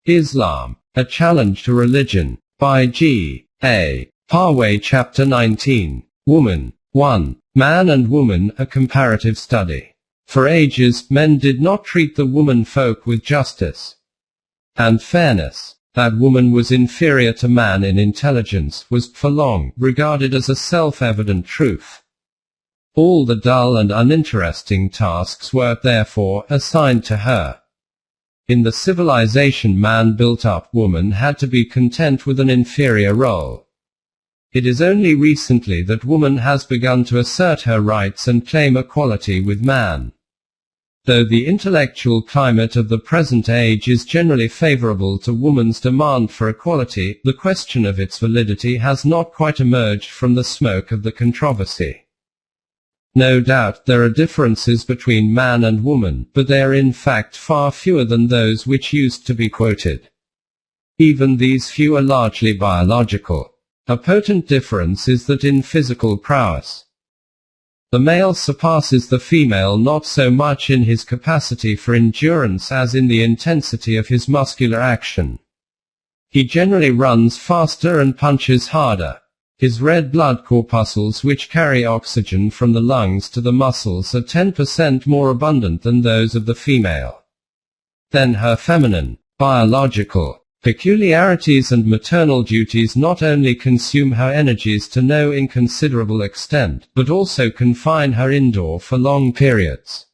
Islam, A Challenge to Religion, by G.A. Parwez. Chapter 19. Woman. 1. Man and Woman, a Comparative Study. For ages, men did not treat the woman folk with justice and fairness. That woman was inferior to man in intelligence was, for long, regarded as a self-evident truth. All the dull and uninteresting tasks were, therefore, assigned to her. In the civilization man built up, woman had to be content with an inferior role. It is only recently that woman has begun to assert her rights and claim equality with man. Though the intellectual climate of the present age is generally favorable to woman's demand for equality, the question of its validity has not quite emerged from the smoke of the controversy. No doubt there are differences between man and woman, but they are in fact far fewer than those which used to be quoted. Even these few are largely biological. A potent difference is that in physical prowess, the male surpasses the female not so much in his capacity for endurance as in the intensity of his muscular action. He generally runs faster and punches harder. His red blood corpuscles, which carry oxygen from the lungs to the muscles, are 10% more abundant than those of the female. Then her feminine, biological peculiarities and maternal duties not only consume her energies to no inconsiderable extent, but also confine her indoor for long periods.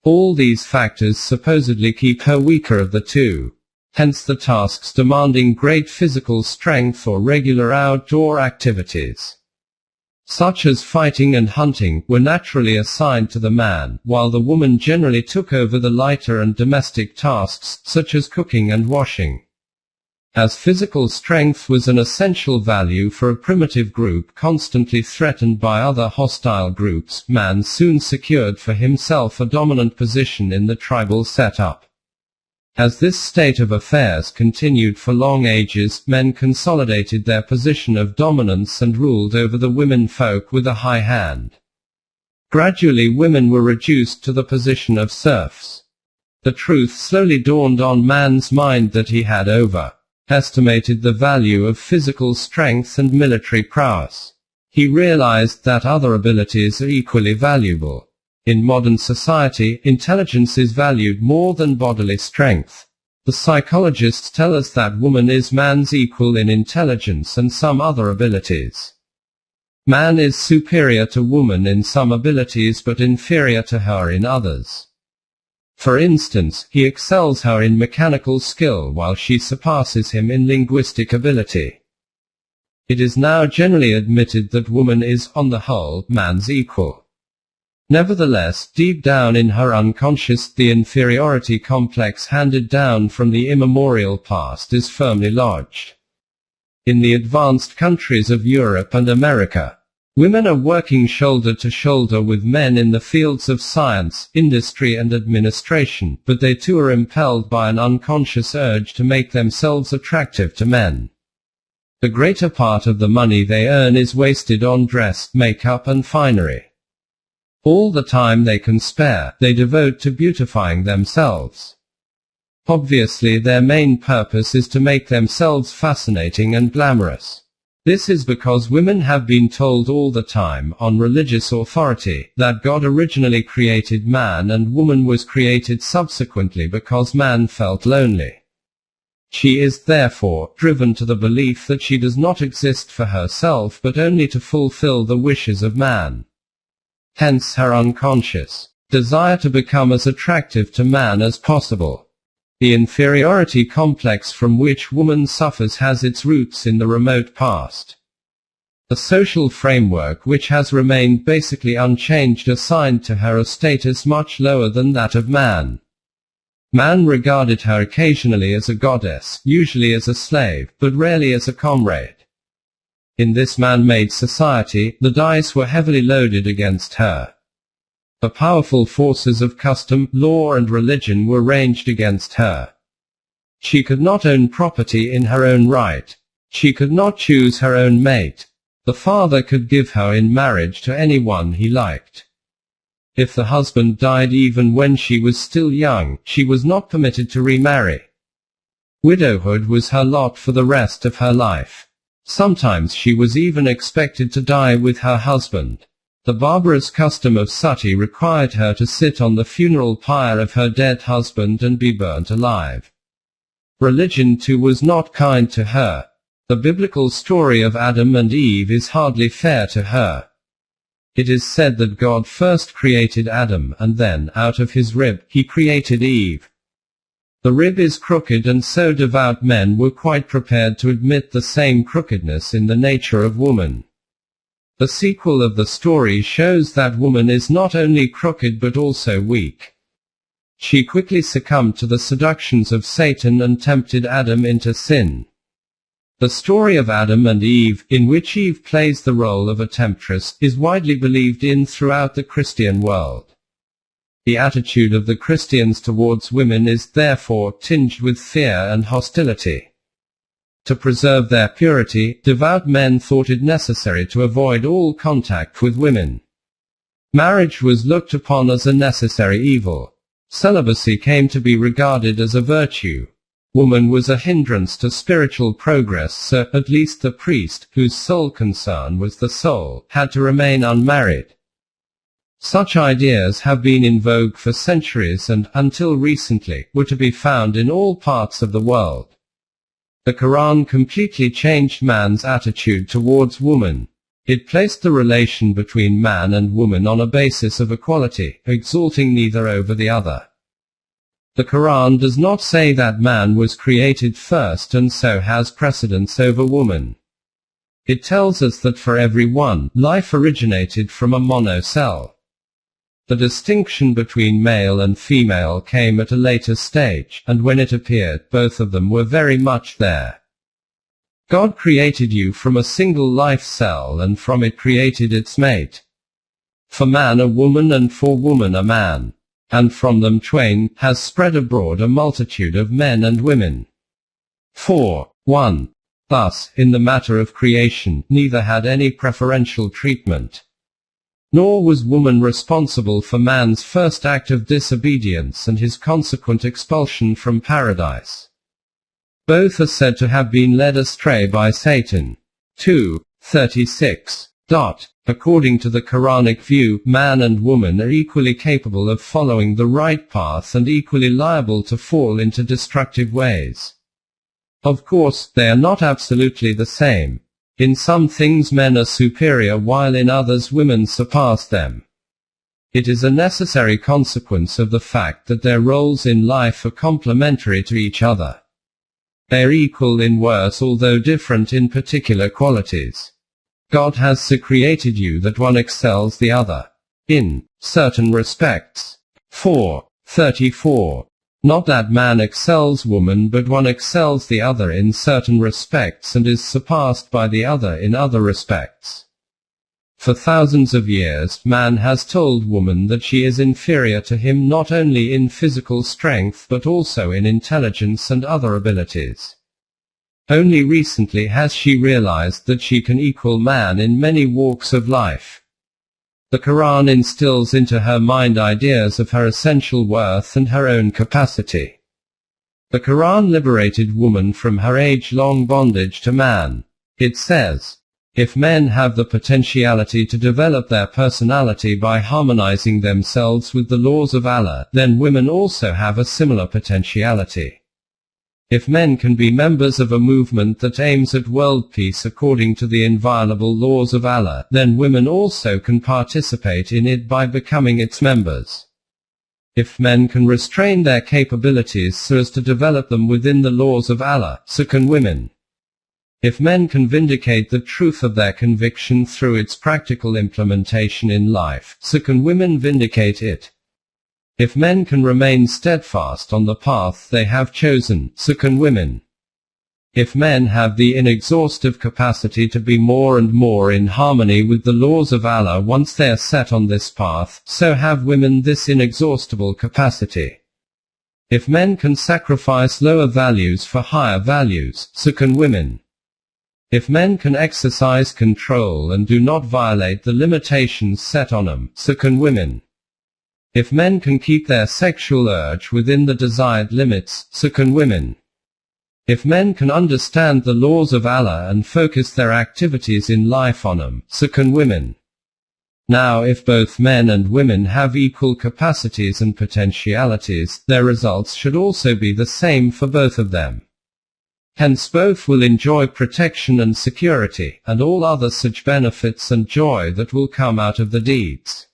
All these factors supposedly keep her weaker of the two. Hence the tasks demanding great physical strength or regular outdoor activities, such as fighting and hunting, were naturally assigned to the man, while the woman generally took over the lighter and domestic tasks, such as cooking and washing. As physical strength was an essential value for a primitive group constantly threatened by other hostile groups, man soon secured for himself a dominant position in the tribal setup. As this state of affairs continued for long ages, men consolidated their position of dominance and ruled over the women folk with a high hand. Gradually women were reduced to the position of serfs. The truth slowly dawned on man's mind that he had overestimated the value of physical strength and military prowess. He realized that other abilities are equally valuable. In modern society, intelligence is valued more than bodily strength. The psychologists tell us that woman is man's equal in intelligence and some other abilities. Man is superior to woman in some abilities but inferior to her in others. For instance, he excels her in mechanical skill while she surpasses him in linguistic ability. It is now generally admitted that woman is, on the whole, man's equal. Nevertheless, deep down in her unconscious, the inferiority complex handed down from the immemorial past is firmly lodged. In the advanced countries of Europe and America, women are working shoulder to shoulder with men in the fields of science, industry and administration, but they too are impelled by an unconscious urge to make themselves attractive to men. The greater part of the money they earn is wasted on dress, makeup and finery. All the time they can spare, they devote to beautifying themselves. Obviously their main purpose is to make themselves fascinating and glamorous. This is because women have been told all the time, on religious authority, that God originally created man and woman was created subsequently because man felt lonely. She is, therefore, driven to the belief that she does not exist for herself but only to fulfill the wishes of man. Hence her unconscious desire to become as attractive to man as possible. The inferiority complex from which woman suffers has its roots in the remote past. A social framework which has remained basically unchanged assigned to her a status much lower than that of man. Man regarded her occasionally as a goddess, usually as a slave, but rarely as a comrade. In this man-made society, the dice were heavily loaded against her. The powerful forces of custom, law and religion were ranged against her. She could not own property in her own right. She could not choose her own mate. The father could give her in marriage to anyone he liked. If the husband died even when she was still young, she was not permitted to remarry. Widowhood was her lot for the rest of her life. Sometimes she was even expected to die with her husband. The barbarous custom of sati required her to sit on the funeral pyre of her dead husband and be burnt alive. Religion too was not kind to her. The biblical story of Adam and Eve is hardly fair to her. It is said that God first created Adam and then, out of his rib, he created Eve. The rib is crooked, and so devout men were quite prepared to admit the same crookedness in the nature of woman. The sequel of the story shows that woman is not only crooked but also weak. She quickly succumbed to the seductions of Satan and tempted Adam into sin. The story of Adam and Eve, in which Eve plays the role of a temptress, is widely believed in throughout the Christian world. The attitude of the Christians towards women is therefore tinged with fear and hostility. To preserve their purity, devout men thought it necessary to avoid all contact with women. Marriage was looked upon as a necessary evil. Celibacy came to be regarded as a virtue. Woman was a hindrance to spiritual progress, so at least the priest, whose sole concern was the soul, had to remain unmarried. Such ideas have been in vogue for centuries and, until recently, were to be found in all parts of the world. The Quran completely changed man's attitude towards woman. It placed the relation between man and woman on a basis of equality, exalting neither over the other. The Quran does not say that man was created first and so has precedence over woman. It tells us that for every one, life originated from a monocell. The distinction between male and female came at a later stage, and when it appeared, both of them were very much there. God created you from a single life cell, and from it created its mate. For man a woman, and for woman a man. And from them twain, has spread abroad a multitude of men and women. 4:1. Thus, in the matter of creation, neither had any preferential treatment. Nor was woman responsible for man's first act of disobedience and his consequent expulsion from paradise. Both are said to have been led astray by Satan. 2:36. According to the Quranic view, man and woman are equally capable of following the right path and equally liable to fall into destructive ways. Of course, they are not absolutely the same. In some things men are superior while in others women surpass them. It is a necessary consequence of the fact that their roles in life are complementary to each other. They are equal in worth although different in particular qualities. God has so created you that one excels the other. In certain respects. 4:34. Not that man excels woman, but one excels the other in certain respects and is surpassed by the other in other respects. For thousands of years, man has told woman that she is inferior to him not only in physical strength but also in intelligence and other abilities. Only recently has she realized that she can equal man in many walks of life. The Quran instills into her mind ideas of her essential worth and her own capacity. The Quran liberated woman from her age-long bondage to man. It says, if men have the potentiality to develop their personality by harmonizing themselves with the laws of Allah, then women also have a similar potentiality. If men can be members of a movement that aims at world peace according to the inviolable laws of Allah, then women also can participate in it by becoming its members. If men can restrain their capabilities so as to develop them within the laws of Allah, so can women. If men can vindicate the truth of their conviction through its practical implementation in life, so can women vindicate it. If men can remain steadfast on the path they have chosen, so can women. If men have the inexhaustive capacity to be more and more in harmony with the laws of Allah once they are set on this path, so have women this inexhaustible capacity. If men can sacrifice lower values for higher values, so can women. If men can exercise control and do not violate the limitations set on them, so can women. If men can keep their sexual urge within the desired limits, so can women. If men can understand the laws of Allah and focus their activities in life on them, so can women. Now if both men and women have equal capacities and potentialities, their results should also be the same for both of them. Hence both will enjoy protection and security, and all other such benefits and joy that will come out of the deeds.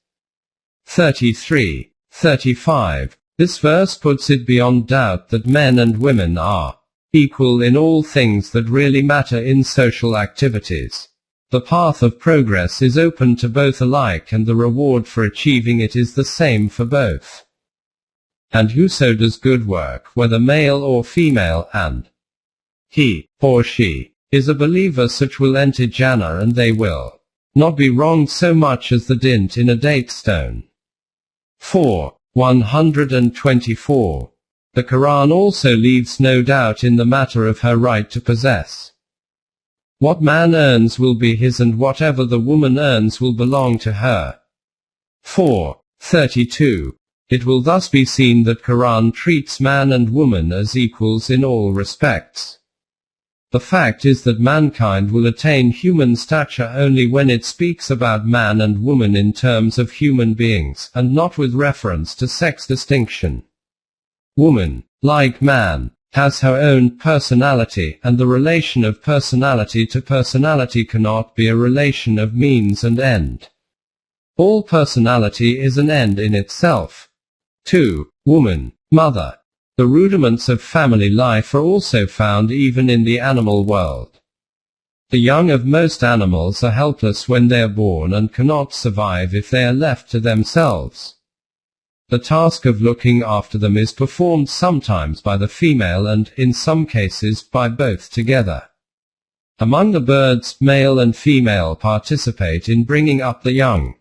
33. 35. This verse puts it beyond doubt that men and women are equal in all things that really matter in social activities. The path of progress is open to both alike, and the reward for achieving it is the same for both. And whoso does good work, whether male or female, and he or she is a believer, such will enter Jannah, and they will not be wronged so much as the dint in a date stone. 4. 124. The Quran also leaves no doubt in the matter of her right to possess. What man earns will be his, and whatever the woman earns will belong to her. 4. 32. It will thus be seen that Quran treats man and woman as equals in all respects. The fact is that mankind will attain human stature only when it speaks about man and woman in terms of human beings, and not with reference to sex distinction. Woman, like man, has her own personality, and the relation of personality to personality cannot be a relation of means and end. All personality is an end in itself. 2. Woman, mother. The rudiments of family life are also found even in the animal world. The young of most animals are helpless when they are born and cannot survive if they are left to themselves. The task of looking after them is performed sometimes by the female and, in some cases, by both together. Among the birds, male and female participate in bringing up the young.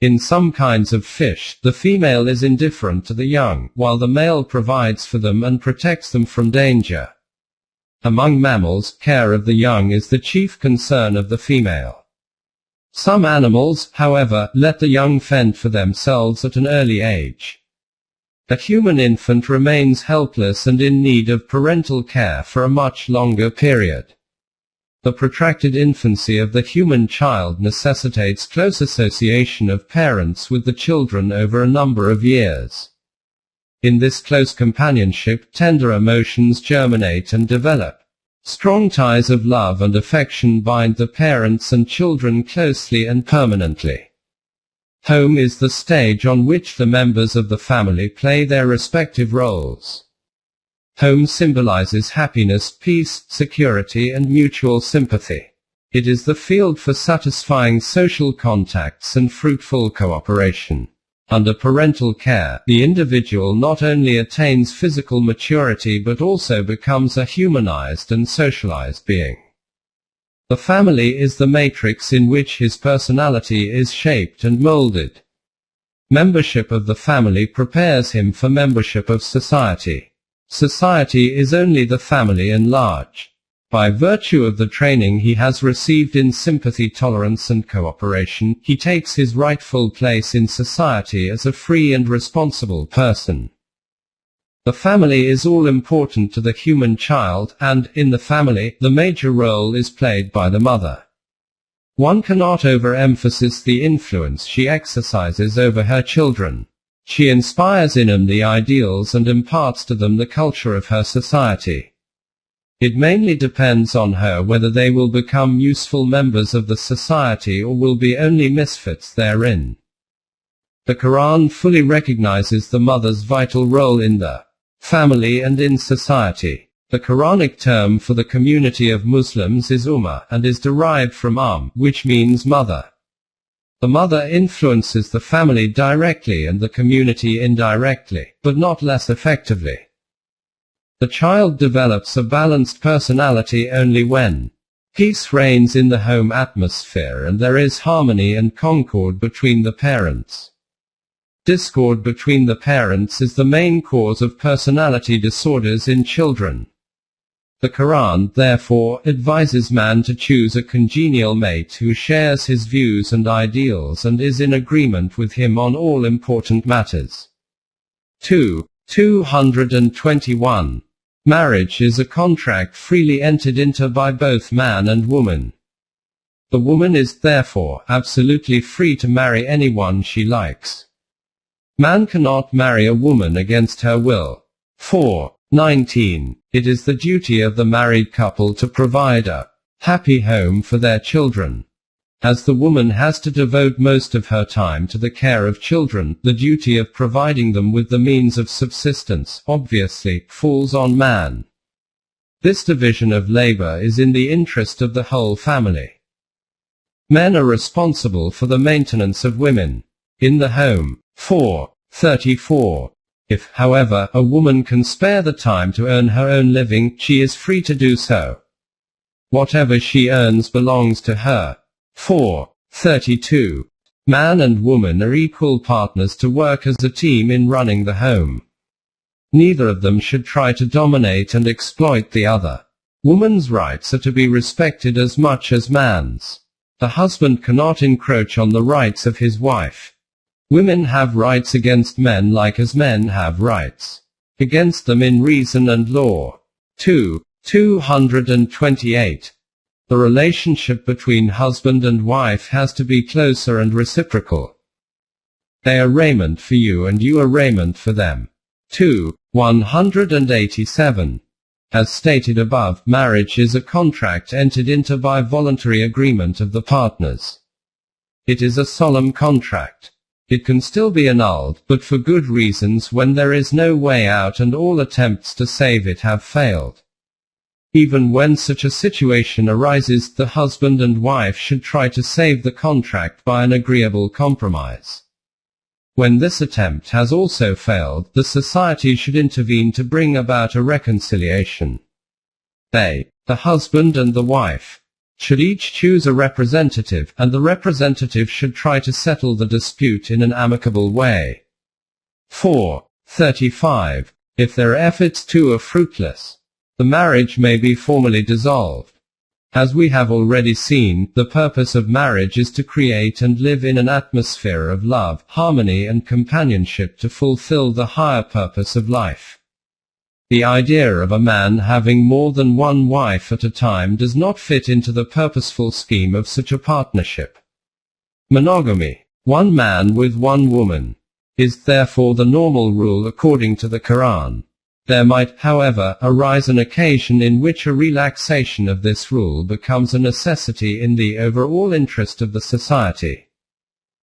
In some kinds of fish, the female is indifferent to the young, while the male provides for them and protects them from danger. Among mammals, care of the young is the chief concern of the female. Some animals, however, let the young fend for themselves at an early age. A human infant remains helpless and in need of parental care for a much longer period. The protracted infancy of the human child necessitates close association of parents with the children over a number of years. In this close companionship, tender emotions germinate and develop. Strong ties of love and affection bind the parents and children closely and permanently. Home is the stage on which the members of the family play their respective roles. Home symbolizes happiness, peace, security, and mutual sympathy. It is the field for satisfying social contacts and fruitful cooperation. Under parental care, the individual not only attains physical maturity but also becomes a humanized and socialized being. The family is the matrix in which his personality is shaped and molded. Membership of the family prepares him for membership of society. Society is only the family in large. By virtue of the training he has received in sympathy, tolerance and cooperation, he takes his rightful place in society as a free and responsible person. The family is all important to the human child, and, in the family, the major role is played by the mother. One cannot overemphasize the influence she exercises over her children. She inspires in them the ideals and imparts to them the culture of her society. It mainly depends on her whether they will become useful members of the society or will be only misfits therein. The Quran fully recognizes the mother's vital role in the family and in society. The Quranic term for the community of Muslims is Ummah, and is derived from which means mother. The mother influences the family directly and the community indirectly, but not less effectively. The child develops a balanced personality only when peace reigns in the home atmosphere and there is harmony and concord between the parents. Discord between the parents is the main cause of personality disorders in children. The Quran, therefore, advises man to choose a congenial mate who shares his views and ideals and is in agreement with him on all important matters. 221. Marriage is a contract freely entered into by both man and woman. The woman is therefore absolutely free to marry anyone she likes. Man cannot marry a woman against her will. 4.19. It is the duty of the married couple to provide a happy home for their children. As the woman has to devote most of her time to the care of children, the duty of providing them with the means of subsistence, obviously, falls on man. This division of labor is in the interest of the whole family. Men are responsible for the maintenance of women in the home. 4.34. If, however, a woman can spare the time to earn her own living, she is free to do so. Whatever she earns belongs to her. 4.32. Man and woman are equal partners to work as a team in running the home. Neither of them should try to dominate and exploit the other. Woman's rights are to be respected as much as man's. The husband cannot encroach on the rights of his wife. Women have rights against men like as men have rights against them in reason and law. 228. The relationship between husband and wife has to be closer and reciprocal. They are raiment for you and you are raiment for them. 187. As stated above, marriage is a contract entered into by voluntary agreement of the partners. It is a solemn contract. It can still be annulled, but for good reasons when there is no way out and all attempts to save it have failed. Even when such a situation arises, the husband and wife should try to save the contract by an agreeable compromise. When this attempt has also failed, the society should intervene to bring about a reconciliation. They, the husband and the wife, should each choose a representative, and the representative should try to settle the dispute in an amicable way. 4.35. If their efforts too are fruitless, the marriage may be formally dissolved. As we have already seen, the purpose of marriage is to create and live in an atmosphere of love, harmony and companionship to fulfill the higher purpose of life. The idea of a man having more than one wife at a time does not fit into the purposeful scheme of such a partnership. Monogamy, one man with one woman, is therefore the normal rule according to the Quran. There might, however, arise an occasion in which a relaxation of this rule becomes a necessity in the overall interest of the society.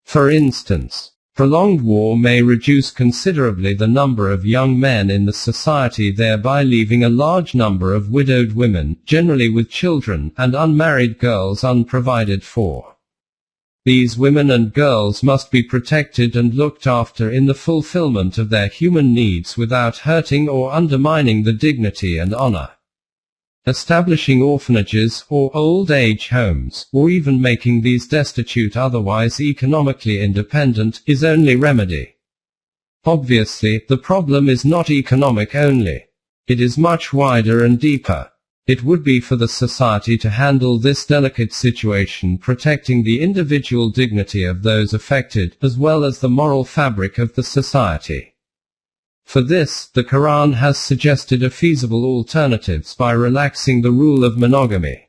For instance, prolonged war may reduce considerably the number of young men in the society, thereby leaving a large number of widowed women, generally with children, and unmarried girls unprovided for. These women and girls must be protected and looked after in the fulfillment of their human needs without hurting or undermining the dignity and honor. Establishing orphanages, or old age homes, or even making these destitute otherwise economically independent, is only remedy. Obviously, the problem is not economic only. It is much wider and deeper. It would be for the society to handle this delicate situation, protecting the individual dignity of those affected, as well as the moral fabric of the society. For this, the Quran has suggested a feasible alternatives by relaxing the rule of monogamy.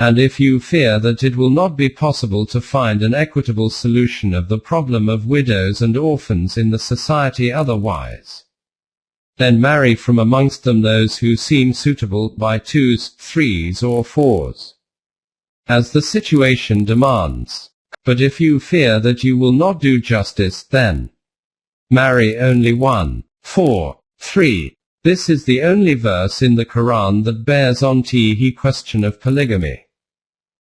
And if you fear that it will not be possible to find an equitable solution of the problem of widows and orphans in the society otherwise, then marry from amongst them those who seem suitable, by twos, threes or fours, as the situation demands. But if you fear that you will not do justice, then marry only one. 4.3. This is the only verse in the Quran that bears on the question of polygamy.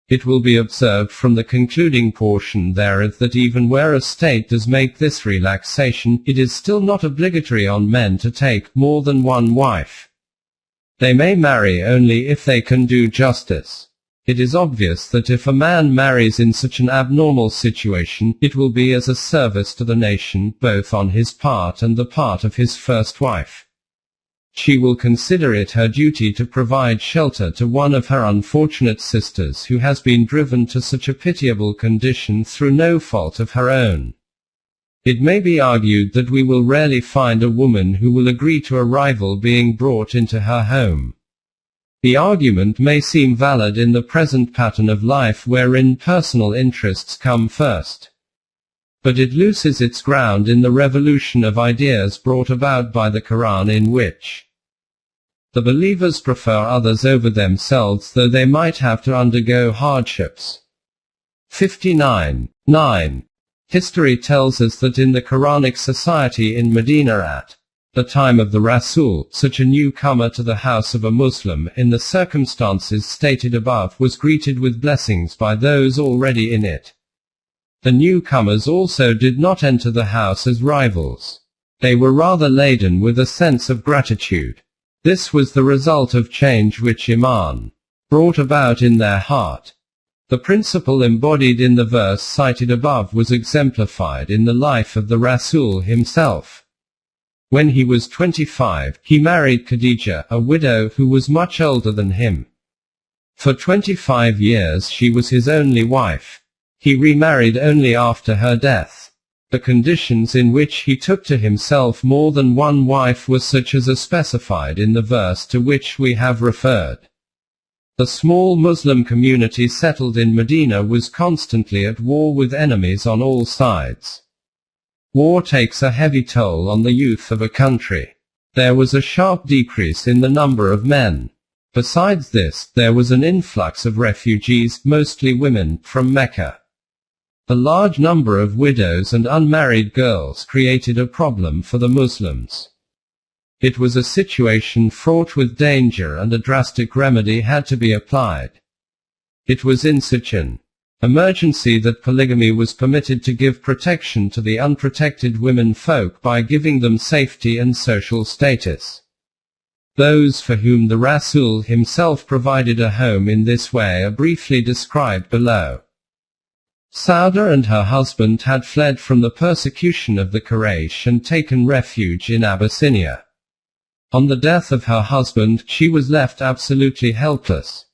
It will be observed from the concluding portion thereof that even where a state does make this relaxation, it is still not obligatory on men to take more than one wife. They may marry only if they can do justice. It is obvious that if a man marries in such an abnormal situation, it will be as a service to the nation, both on his part and the part of his first wife. She will consider it her duty to provide shelter to one of her unfortunate sisters who has been driven to such a pitiable condition through no fault of her own. It may be argued that we will rarely find a woman who will agree to a rival being brought into her home. The argument may seem valid in the present pattern of life wherein personal interests come first. But it loses its ground in the revolution of ideas brought about by the Quran, in which the believers prefer others over themselves, though they might have to undergo hardships. 59.9. History tells us that in the Quranic society in Medina at the time of the Rasul, such a newcomer to the house of a Muslim, in the circumstances stated above, was greeted with blessings by those already in it. The newcomers also did not enter the house as rivals. They were rather laden with a sense of gratitude. This was the result of change which Iman brought about in their heart. The principle embodied in the verse cited above was exemplified in the life of the Rasul himself. When he was 25, he married Khadija, a widow who was much older than him. For 25 years she was his only wife. He remarried only after her death. The conditions in which he took to himself more than one wife were such as are specified in the verse to which we have referred. The small Muslim community settled in Medina was constantly at war with enemies on all sides. War takes a heavy toll on the youth of a country. There was a sharp decrease in the number of men. Besides this, there was an influx of refugees, mostly women, from Mecca. The large number of widows and unmarried girls created a problem for the Muslims. It was a situation fraught with danger, and a drastic remedy had to be applied. It was in such an emergency that polygamy was permitted to give protection to the unprotected women folk by giving them safety and social status. Those for whom the Rasul himself provided a home in this way are briefly described below. Sauda and her husband had fled from the persecution of the Quraysh and taken refuge in Abyssinia. On the death of her husband, she was left absolutely helpless.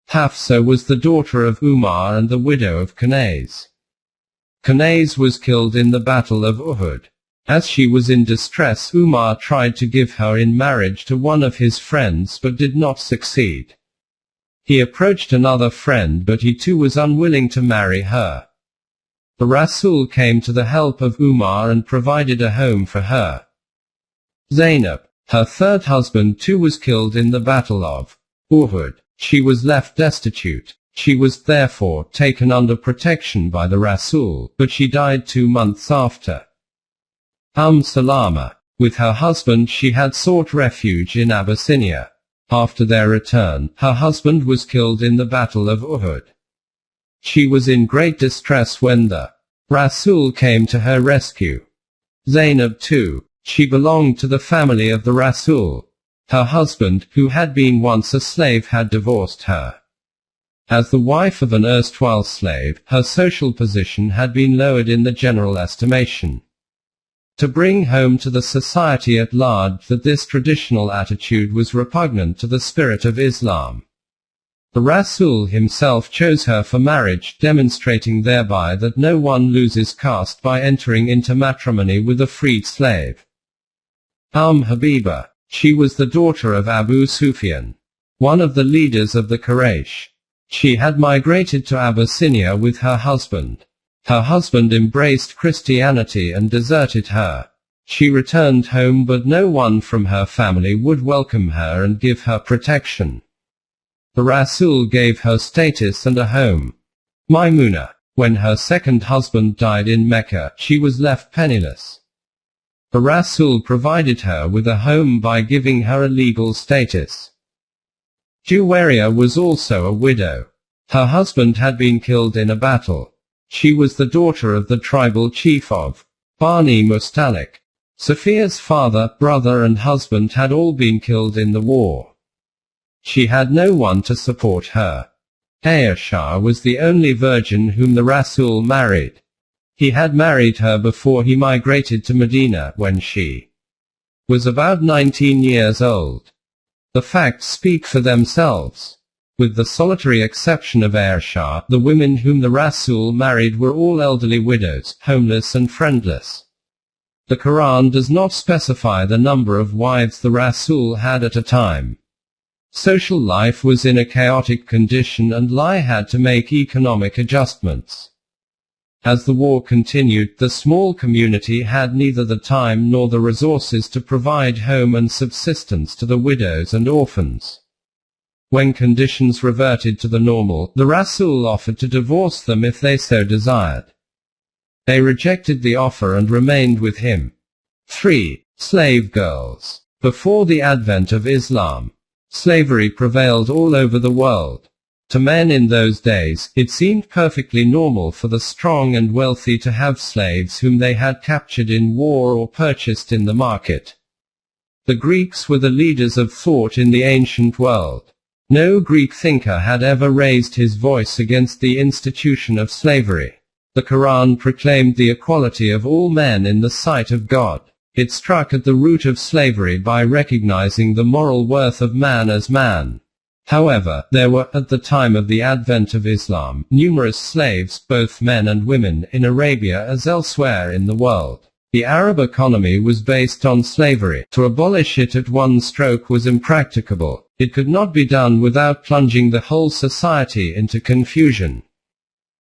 Hafsa was the daughter of Umar and the widow of Kanaz. Kanaz was killed in the Battle of Uhud. As she was in distress, Umar tried to give her in marriage to one of his friends but did not succeed. He approached another friend, but he too was unwilling to marry her. The Rasul came to the help of Umar and provided a home for her. Zainab, her third husband too, was killed in the Battle of Uhud. She was left destitute. She was therefore taken under protection by the Rasul, but she died 2 months after. Salama, with her husband she had sought refuge in Abyssinia. After their return, her husband was killed in the Battle of Uhud. She was in great distress when the Rasul came to her rescue. Zainab too. She belonged to the family of the Rasul. Her husband, who had been once a slave, had divorced her. As the wife of an erstwhile slave, her social position had been lowered in the general estimation. To bring home to the society at large that this traditional attitude was repugnant to the spirit of Islam. The Rasul himself chose her for marriage, demonstrating thereby that no one loses caste by entering into matrimony with a freed slave. Habiba. She was the daughter of Abu Sufyan, one of the leaders of the Quraysh. She had migrated to Abyssinia with her husband. Her husband embraced Christianity and deserted her. She returned home, but no one from her family would welcome her and give her protection. The Rasul gave her status and a home. Maimuna. When her second husband died in Mecca, she was left penniless. The Rasul provided her with a home by giving her a legal status. Juwayriya was also a widow. Her husband had been killed in a battle. She was the daughter of the tribal chief of Bani Mustalik. Sophia's father, brother and husband had all been killed in the war. She had no one to support her. Aisha was the only virgin whom the Rasul married. He had married her before he migrated to Medina, when she was about 19 years old. The facts speak for themselves. With the solitary exception of Aisha, the women whom the Rasul married were all elderly widows, homeless and friendless. The Quran does not specify the number of wives the Rasul had at a time. Social life was in a chaotic condition and Lai had to make economic adjustments. As the war continued, the small community had neither the time nor the resources to provide home and subsistence to the widows and orphans. When conditions reverted to the normal, the Rasul offered to divorce them if they so desired. They rejected the offer and remained with him. 3. Slave girls. Before the advent of Islam, slavery prevailed all over the world. To men in those days, it seemed perfectly normal for the strong and wealthy to have slaves whom they had captured in war or purchased in the market. The Greeks were the leaders of thought in the ancient world. No Greek thinker had ever raised his voice against the institution of slavery. The Quran proclaimed the equality of all men in the sight of God. It struck at the root of slavery by recognizing the moral worth of man as man. However, there were, at the time of the advent of Islam, numerous slaves, both men and women, in Arabia as elsewhere in the world. The Arab economy was based on slavery. To abolish it at one stroke was impracticable. It could not be done without plunging the whole society into confusion.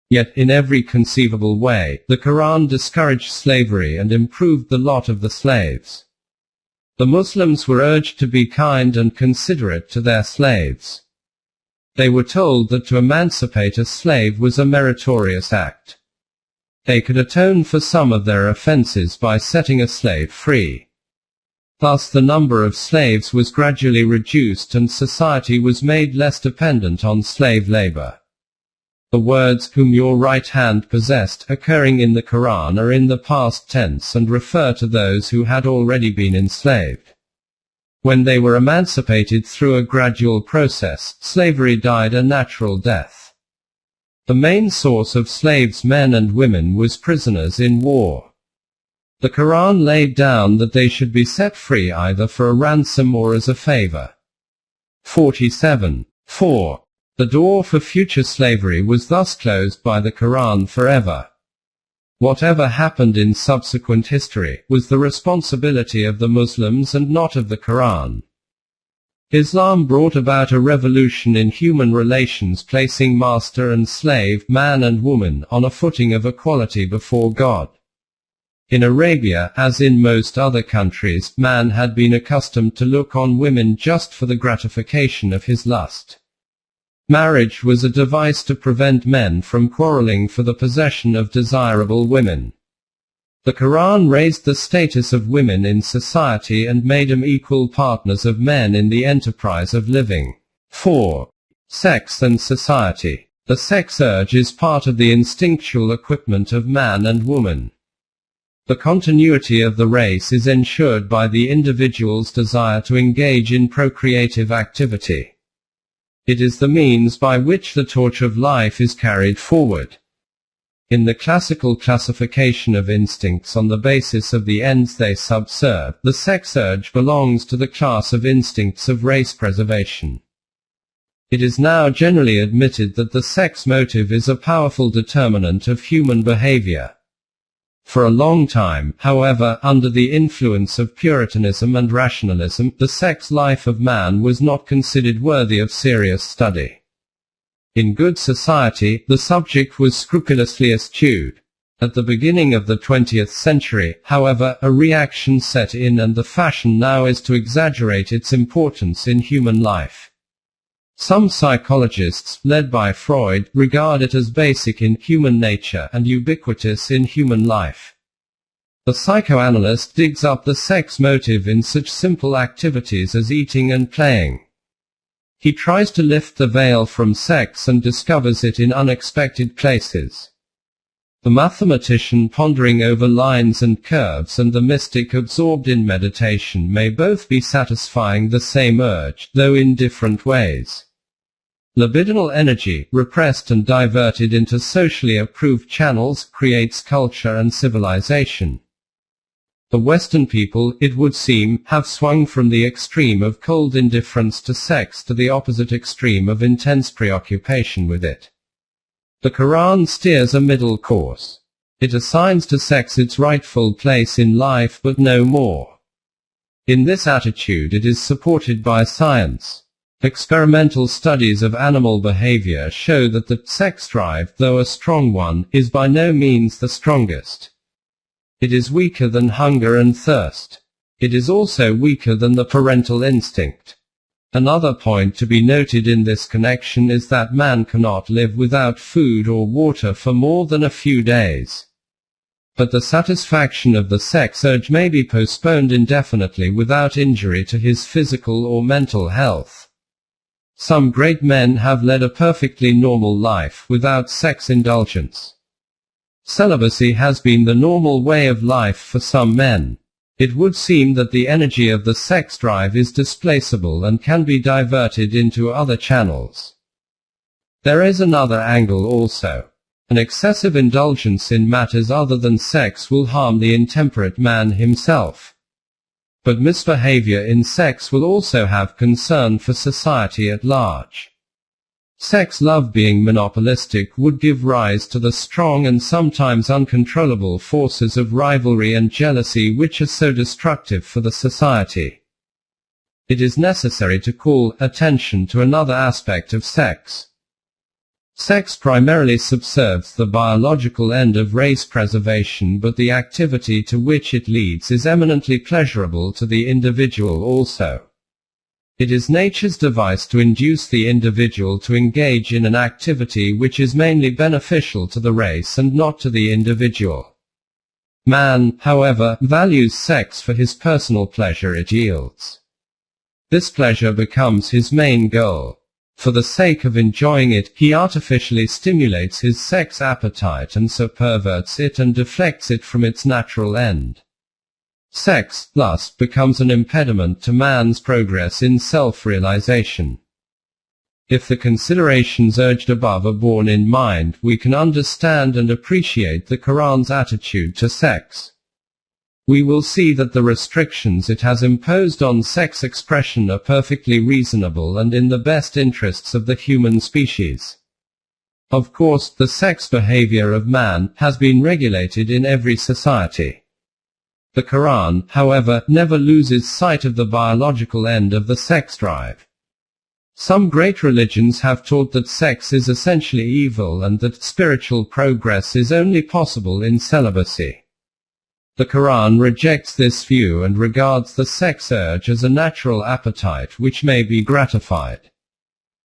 Yet, in every conceivable way, the Quran discouraged slavery and improved the lot of the slaves. The Muslims were urged to be kind and considerate to their slaves. They were told that to emancipate a slave was a meritorious act. They could atone for some of their offenses by setting a slave free. Thus the number of slaves was gradually reduced and society was made less dependent on slave labor. The words, whom your right hand possessed, occurring in the Quran are in the past tense and refer to those who had already been enslaved. When they were emancipated through a gradual process, slavery died a natural death. The main source of slaves, men and women, was prisoners in war. The Quran laid down that they should be set free either for a ransom or as a favor. 47. 4. The door for future slavery was thus closed by the Quran forever. Whatever happened in subsequent history was the responsibility of the Muslims and not of the Quran. Islam brought about a revolution in human relations, placing master and slave, man and woman, on a footing of equality before God. In Arabia, as in most other countries, man had been accustomed to look on women just for the gratification of his lust. Marriage was a device to prevent men from quarreling for the possession of desirable women. The Quran raised the status of women in society and made them equal partners of men in the enterprise of living. 4. Sex and society. The sex urge is part of the instinctual equipment of man and woman. The continuity of the race is ensured by the individual's desire to engage in procreative activity. It is the means by which the torch of life is carried forward. In the classical classification of instincts on the basis of the ends they subserve, the sex urge belongs to the class of instincts of race preservation. It is now generally admitted that the sex motive is a powerful determinant of human behavior. For a long time, however, under the influence of Puritanism and rationalism, the sex life of man was not considered worthy of serious study. In good society, the subject was scrupulously eschewed. At the beginning of the 20th century, however, a reaction set in and the fashion now is to exaggerate its importance in human life. Some psychologists, led by Freud, regard it as basic in human nature and ubiquitous in human life. The psychoanalyst digs up the sex motive in such simple activities as eating and playing. He tries to lift the veil from sex and discovers it in unexpected places. The mathematician pondering over lines and curves and the mystic absorbed in meditation may both be satisfying the same urge, though in different ways. Libidinal energy, repressed and diverted into socially approved channels, creates culture and civilization. The Western people, it would seem, have swung from the extreme of cold indifference to sex to the opposite extreme of intense preoccupation with it. The Quran steers a middle course. It assigns to sex its rightful place in life but no more. In this attitude it is supported by science. Experimental studies of animal behavior show that the sex drive, though a strong one, is by no means the strongest. It is weaker than hunger and thirst. It is also weaker than the parental instinct. Another point to be noted in this connection is that man cannot live without food or water for more than a few days. But the satisfaction of the sex urge may be postponed indefinitely without injury to his physical or mental health. Some great men have led a perfectly normal life without sex indulgence. Celibacy has been the normal way of life for some men. It would seem that the energy of the sex drive is displaceable and can be diverted into other channels. There is another angle also. An excessive indulgence in matters other than sex will harm the intemperate man himself. But misbehavior in sex will also have concern for society at large. Sex love being monopolistic would give rise to the strong and sometimes uncontrollable forces of rivalry and jealousy which are so destructive for the society. It is necessary to call attention to another aspect of sex. Sex primarily subserves the biological end of race preservation, but the activity to which it leads is eminently pleasurable to the individual also. It is nature's device to induce the individual to engage in an activity which is mainly beneficial to the race and not to the individual. Man, however, values sex for his personal pleasure it yields. This pleasure becomes his main goal. For the sake of enjoying it, he artificially stimulates his sex appetite and so perverts it and deflects it from its natural end. Sex, lust, becomes an impediment to man's progress in self-realization. If the considerations urged above are borne in mind, we can understand and appreciate the Quran's attitude to sex. We will see that the restrictions it has imposed on sex expression are perfectly reasonable and in the best interests of the human species. Of course, the sex behavior of man has been regulated in every society. The Quran, however, never loses sight of the biological end of the sex drive. Some great religions have taught that sex is essentially evil and that spiritual progress is only possible in celibacy. The Quran rejects this view and regards the sex urge as a natural appetite which may be gratified,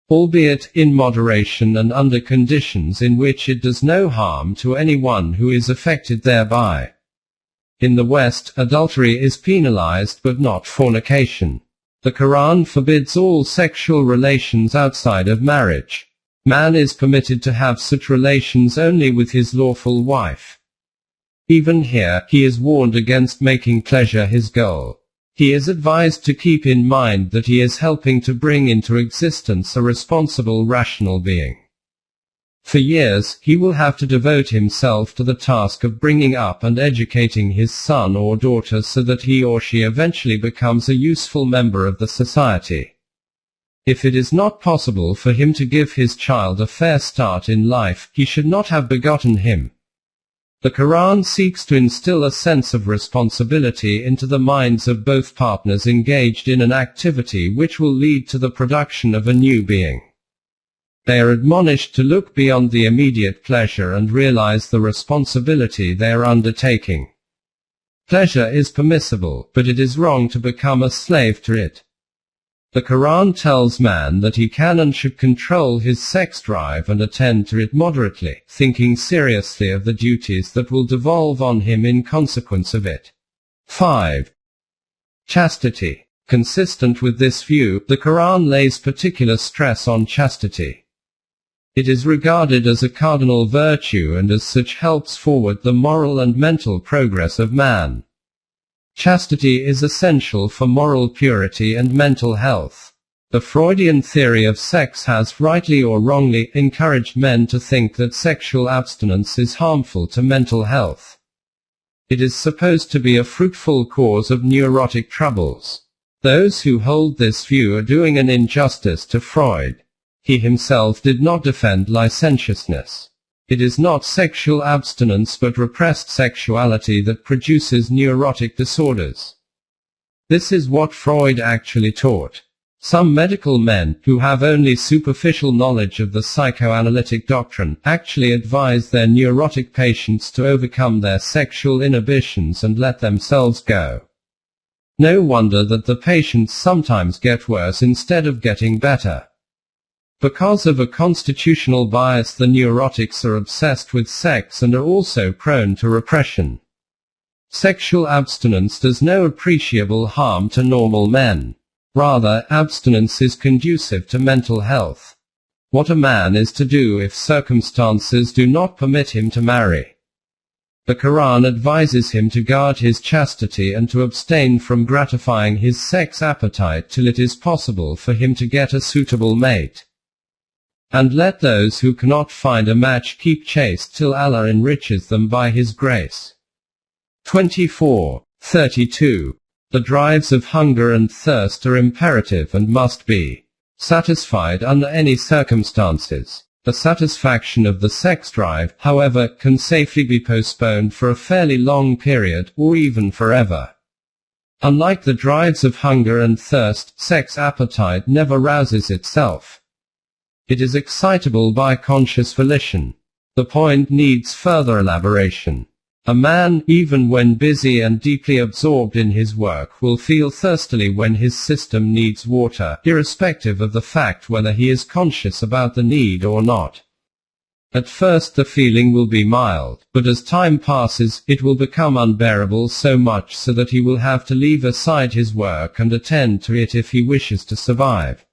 albeit in moderation and under conditions in which it does no harm to anyone who is affected thereby. In the West, adultery is penalized but not fornication. The Quran forbids all sexual relations outside of marriage. Man is permitted to have such relations only with his lawful wife. Even here, he is warned against making pleasure his goal. He is advised to keep in mind that he is helping to bring into existence a responsible rational being. For years, he will have to devote himself to the task of bringing up and educating his son or daughter so that he or she eventually becomes a useful member of the society. If it is not possible for him to give his child a fair start in life, he should not have begotten him. The Quran seeks to instill a sense of responsibility into the minds of both partners engaged in an activity which will lead to the production of a new being. They are admonished to look beyond the immediate pleasure and realize the responsibility they are undertaking. Pleasure is permissible, but it is wrong to become a slave to it. The Quran tells man that he can and should control his sex drive and attend to it moderately, thinking seriously of the duties that will devolve on him in consequence of it. 5. Chastity. Consistent with this view, the Quran lays particular stress on chastity. It is regarded as a cardinal virtue and as such helps forward the moral and mental progress of man. Chastity is essential for moral purity and mental health. The Freudian theory of sex has, rightly or wrongly, encouraged men to think that sexual abstinence is harmful to mental health. It is supposed to be a fruitful cause of neurotic troubles. Those who hold this view are doing an injustice to Freud. He himself did not defend licentiousness. It is not sexual abstinence but repressed sexuality that produces neurotic disorders. This is what Freud actually taught. Some medical men, who have only superficial knowledge of the psychoanalytic doctrine, actually advise their neurotic patients to overcome their sexual inhibitions and let themselves go. No wonder that the patients sometimes get worse instead of getting better. Because of a constitutional bias, the neurotics are obsessed with sex and are also prone to repression. Sexual abstinence does no appreciable harm to normal men. Rather, abstinence is conducive to mental health. What a man is to do if circumstances do not permit him to marry. The Quran advises him to guard his chastity and to abstain from gratifying his sex appetite till it is possible for him to get a suitable mate. And let those who cannot find a match keep chaste till Allah enriches them by His grace. 24:32. The drives of hunger and thirst are imperative and must be satisfied under any circumstances. The satisfaction of the sex drive, however, can safely be postponed for a fairly long period, or even forever. Unlike the drives of hunger and thirst, sex appetite never rouses itself. It is excitable by conscious volition. The point needs further elaboration. A man, even when busy and deeply absorbed in his work, will feel thirstily when his system needs water, irrespective of the fact whether he is conscious about the need or not. At first the feeling will be mild, but as time passes, it will become unbearable, so much so that he will have to leave aside his work and attend to it if he wishes to survive.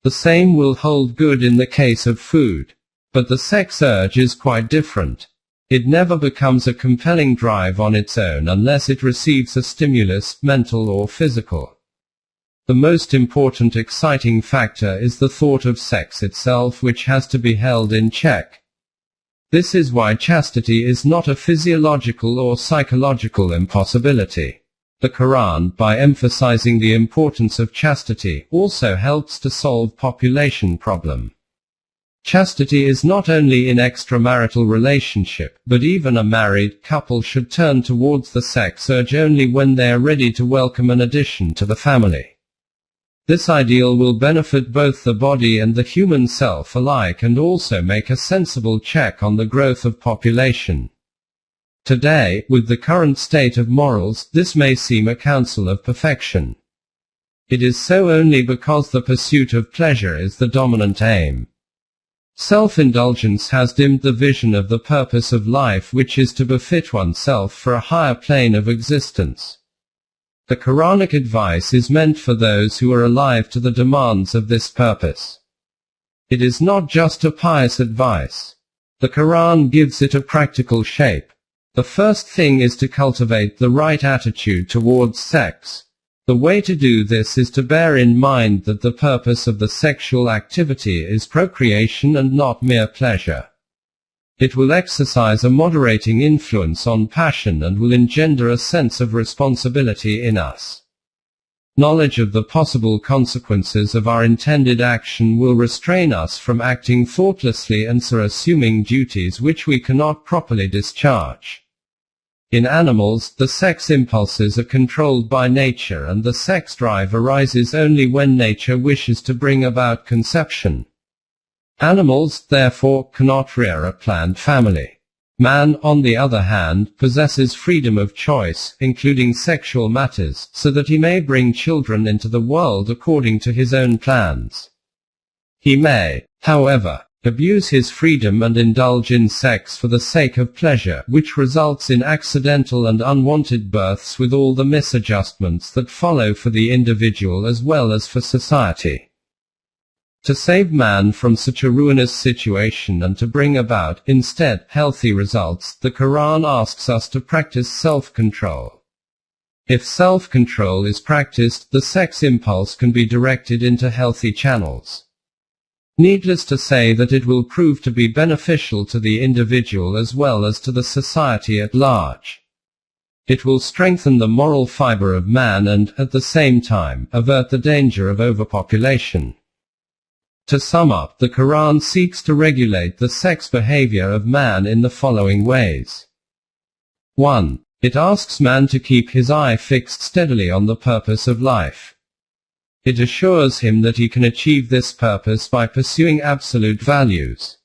The same will hold good in the case of food. But the sex urge is quite different. It never becomes a compelling drive on its own unless it receives a stimulus, mental or physical. The most important exciting factor is the thought of sex itself, which has to be held in check. This is why chastity is not a physiological or psychological impossibility. The Quran, by emphasizing the importance of chastity, also helps to solve population problem. Chastity is not only in extramarital relationship, but even a married couple should turn towards the sex urge only when they are ready to welcome an addition to the family. This ideal will benefit both the body and the human self alike and also make a sensible check on the growth of population. Today, with the current state of morals, this may seem a counsel of perfection. It is so only because the pursuit of pleasure is the dominant aim. Self-indulgence has dimmed the vision of the purpose of life, which is to befit oneself for a higher plane of existence. The Quranic advice is meant for those who are alive to the demands of this purpose. It is not just a pious advice. The Quran gives it a practical shape. The first thing is to cultivate the right attitude towards sex. The way to do this is to bear in mind that the purpose of the sexual activity is procreation and not mere pleasure. It will exercise a moderating influence on passion and will engender a sense of responsibility in us. Knowledge of the possible consequences of our intended action will restrain us from acting thoughtlessly and so assuming duties which we cannot properly discharge. In animals, the sex impulses are controlled by nature and the sex drive arises only when nature wishes to bring about conception. Animals, therefore, cannot rear a planned family. Man, on the other hand, possesses freedom of choice, including sexual matters, so that he may bring children into the world according to his own plans. He may, however, abuse his freedom and indulge in sex for the sake of pleasure, which results in accidental and unwanted births with all the misadjustments that follow for the individual as well as for society. To save man from such a ruinous situation and to bring about, instead, healthy results, the Quran asks us to practice self-control. If self-control is practiced, the sex impulse can be directed into healthy channels. Needless to say that it will prove to be beneficial to the individual as well as to the society at large. It will strengthen the moral fiber of man and, at the same time, avert the danger of overpopulation. To sum up, the Quran seeks to regulate the sex behavior of man in the following ways. 1. It asks man to keep his eye fixed steadily on the purpose of life. It assures him that he can achieve this purpose by pursuing absolute values.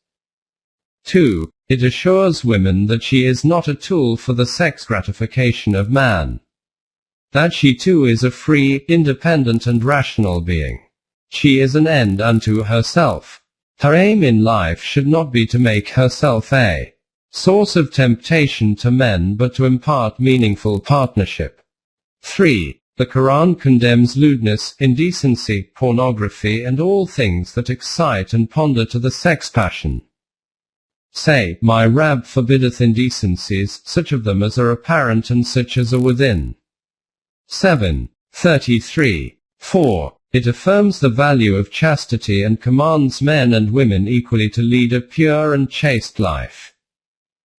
2. It assures women that she is not a tool for the sex gratification of man. That she too is a free, independent and rational being. She is an end unto herself. Her aim in life should not be to make herself a source of temptation to men but to impart meaningful partnership. 3. The Quran condemns lewdness, indecency, pornography and all things that excite and ponder to the sex passion. Say, my Rabb forbiddeth indecencies, such of them as are apparent and such as are within. 7:33. 4. It affirms the value of chastity and commands men and women equally to lead a pure and chaste life.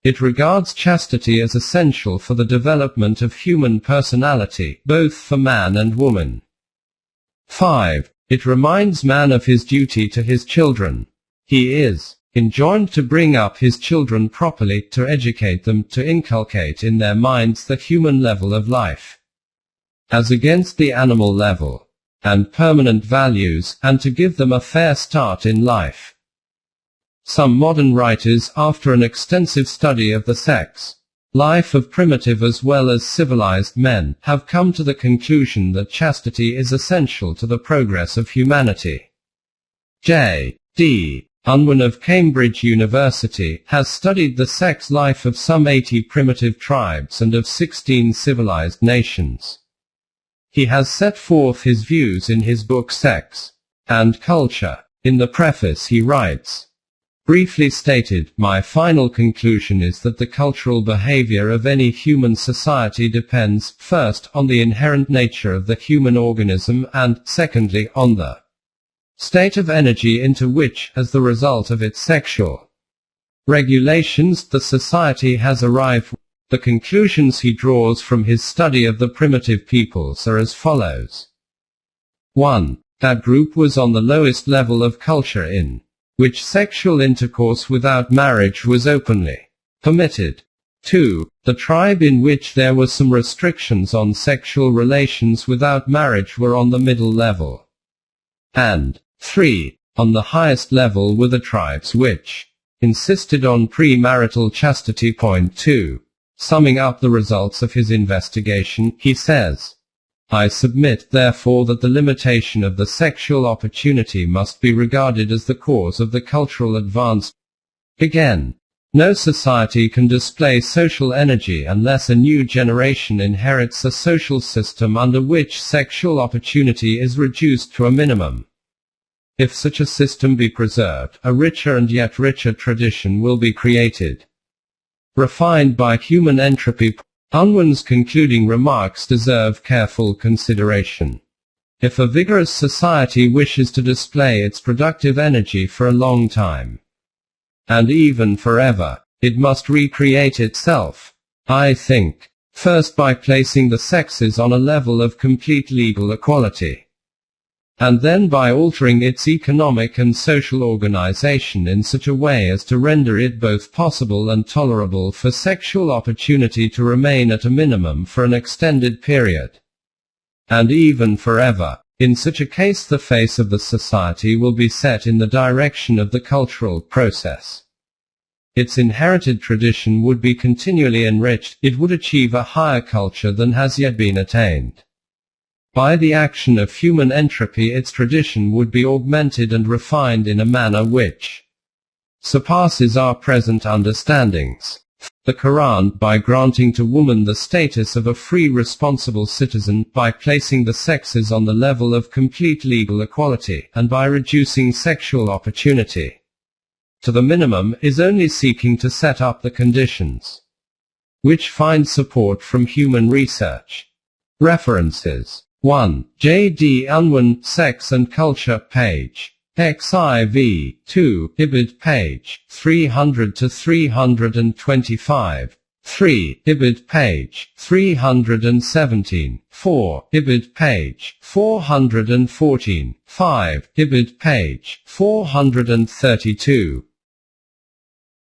It regards chastity as essential for the development of human personality, both for man and woman. 5. It reminds man of his duty to his children. He is enjoined to bring up his children properly, to educate them, to inculcate in their minds the human level of life, as against the animal level, and permanent values, and to give them a fair start in life. Some modern writers, after an extensive study of the sex life of primitive as well as civilized men, have come to the conclusion that chastity is essential to the progress of humanity. J.D. Unwin of Cambridge University has studied the sex life of some 80 primitive tribes and of 16 civilized nations. He has set forth his views in his book Sex and Culture. In the preface he writes, briefly stated, my final conclusion is that the cultural behavior of any human society depends, first, on the inherent nature of the human organism and, secondly, on the state of energy into which, as the result of its sexual regulations, the society has arrived. The conclusions he draws from his study of the primitive peoples are as follows. 1. That group was on the lowest level of culture in which sexual intercourse without marriage was openly permitted. 2. The tribe in which there were some restrictions on sexual relations without marriage were on the middle level. And 3. On the highest level were the tribes which insisted on premarital chastity. 2. Summing up the results of his investigation, he says, I submit, therefore, that the limitation of the sexual opportunity must be regarded as the cause of the cultural advance. Again, no society can display social energy unless a new generation inherits a social system under which sexual opportunity is reduced to a minimum. If such a system be preserved, a richer and yet richer tradition will be created, refined by human entropy. Unwin's concluding remarks deserve careful consideration. If a vigorous society wishes to display its productive energy for a long time, and even forever, it must recreate itself, I think, first by placing the sexes on a level of complete legal equality, and then by altering its economic and social organization in such a way as to render it both possible and tolerable for sexual opportunity to remain at a minimum for an extended period, and even forever. In such a case the face of the society will be set in the direction of the cultural process. Its inherited tradition would be continually enriched, it would achieve a higher culture than has yet been attained. By the action of human entropy its tradition would be augmented and refined in a manner which surpasses our present understandings. The Quran, by granting to woman the status of a free responsible citizen, by placing the sexes on the level of complete legal equality, and by reducing sexual opportunity to the minimum, is only seeking to set up the conditions which find support from human research. References. 1. J.D. Unwin, Sex and Culture, page XIV. 2. Ibid, page 300 to 325. 3. Ibid page 317. 4. Ibid page 414. 5. Ibid page 432.